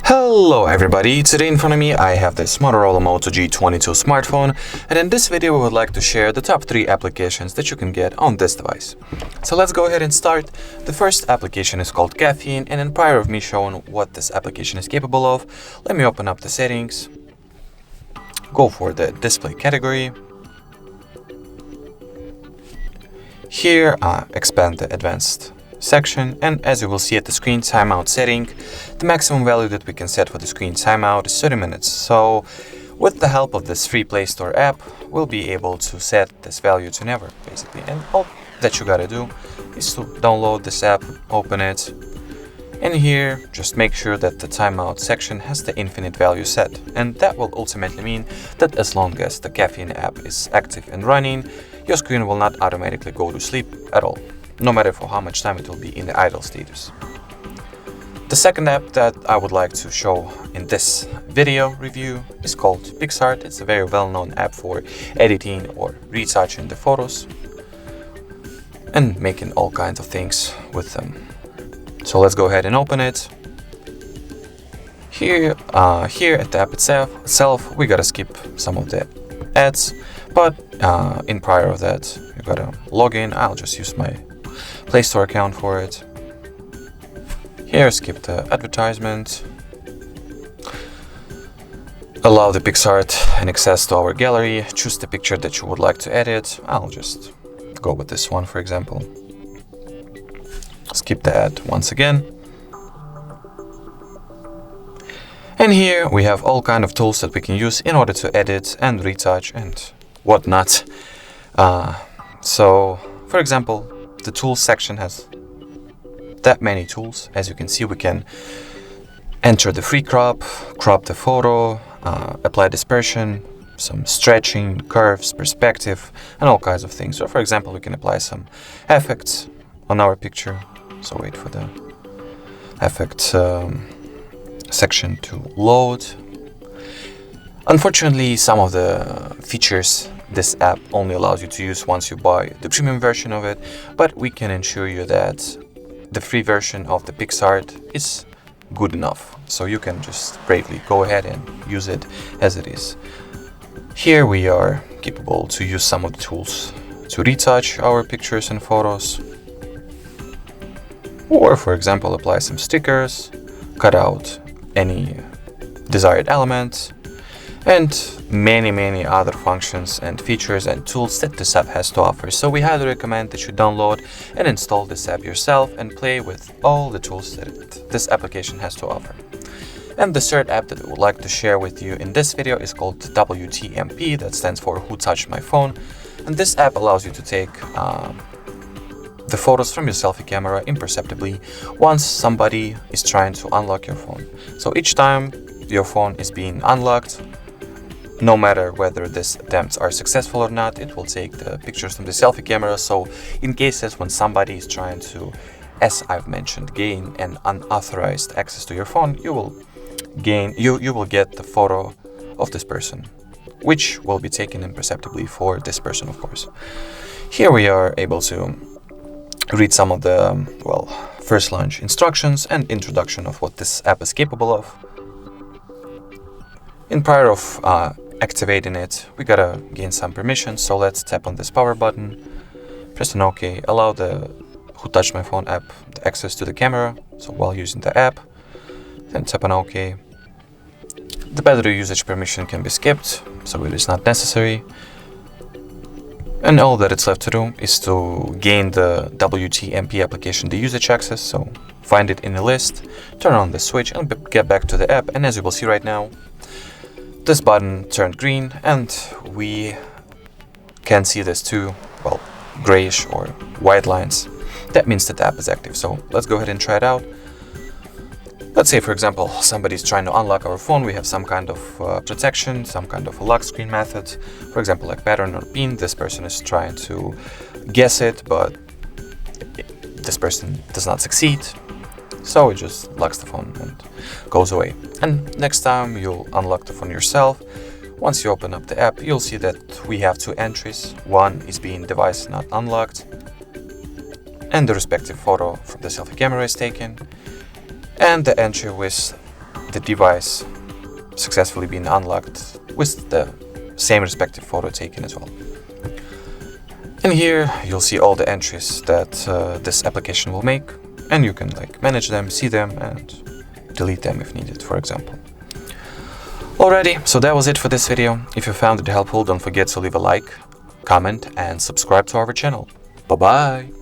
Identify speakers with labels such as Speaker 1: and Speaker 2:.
Speaker 1: Hello everybody, today in front of me I have this Motorola Moto G22 smartphone, and in this video we would like to share the top 3 applications that you can get on this device. So let's go ahead and start. The first application is called Caffeine, and in prior of me showing what this application is capable of, let me open up the settings, go for the display category. Here expand the advanced section, and as you will see at the screen timeout setting, the maximum value that we can set for the screen timeout is 30 minutes. So with the help of this free Play Store app, we'll be able to set this value to never, basically. And all that you gotta do is to download this app, open it, and here just make sure that the timeout section has the infinite value set. And that will ultimately mean that as long as the Caffeine app is active and running, your screen will not automatically go to sleep at all, no matter for how much time it will be in the idle status. The second app that I would like to show in this video review is called PicsArt. It's a very well-known app for editing or retouching the photos and making all kinds of things with them. So let's go ahead and open it. Here at the app itself, we gotta skip some of the ads, but in prior of that, you gotta log in. I'll just use my Play Store account for it. Here, skip the advertisement. Allow the PicsArt and access to our gallery. Choose the picture that you would like to edit. I'll just go with this one, for example. Skip the ad once again. And here we have all kind of tools that we can use in order to edit and retouch and whatnot. So, for example, the tools section has that many tools. As you can see, we can enter the free crop the photo, apply dispersion, some stretching, curves, perspective, and all kinds of things. So for example, we can apply some effects on our picture. So wait for the effect section to load. Unfortunately, some of the features this app only allows you to use once you buy the premium version of it, but we can ensure you that the free version of the PicsArt is good enough. So you can just bravely go ahead and use it as it is. Here we are capable to use some of the tools to retouch our pictures and photos. Or for example, apply some stickers, cut out any desired element, and many other functions and features and tools that this app has to offer. So we highly recommend that you download and install this app yourself and play with all the tools that this application has to offer. And the third app that I would like to share with you in this video is called Wtmp, that stands for Who Touched My Phone. And this app allows you to take the photos from your selfie camera imperceptibly once somebody is trying to unlock your phone. So each time your phone is being unlocked, no matter whether these attempts are successful or not, it will take the pictures from the selfie camera. So in cases when somebody is trying to, as I've mentioned, gain an unauthorized access to your phone, you will get the photo of this person, which will be taken imperceptibly for this person, of course. Here we are able to read some of the, first launch instructions and introduction of what this app is capable of. In prior of activating it, we gotta gain some permissions, so let's tap on this power button, press an OK, allow the Who Touched My Phone app the access to the camera, so while using the app, then tap on OK. The battery usage permission can be skipped, so it is not necessary. And all that it's left to do is to gain the Wtmp application, the usage access, so find it in the list, turn on the switch and get back to the app, and as you will see right now, this button turned green and we can see this two, grayish or white lines. That means that the app is active. So let's go ahead and try it out. Let's say, for example, somebody's trying to unlock our phone. We have some kind of protection, some kind of a lock screen method. For example, like pattern or pin. This person is trying to guess it, but this person does not succeed. So it just locks the phone and goes away. And next time you'll unlock the phone yourself, once you open up the app, you'll see that we have two entries. One is being device not unlocked, and the respective photo from the selfie camera is taken, and the entry with the device successfully being unlocked with the same respective photo taken as well. And here you'll see all the entries that this application will make, and you can manage them, see them, and delete them if needed, for example. Alrighty, so that was it for this video. If you found it helpful, don't forget to leave a like, comment, and subscribe to our channel. Bye bye!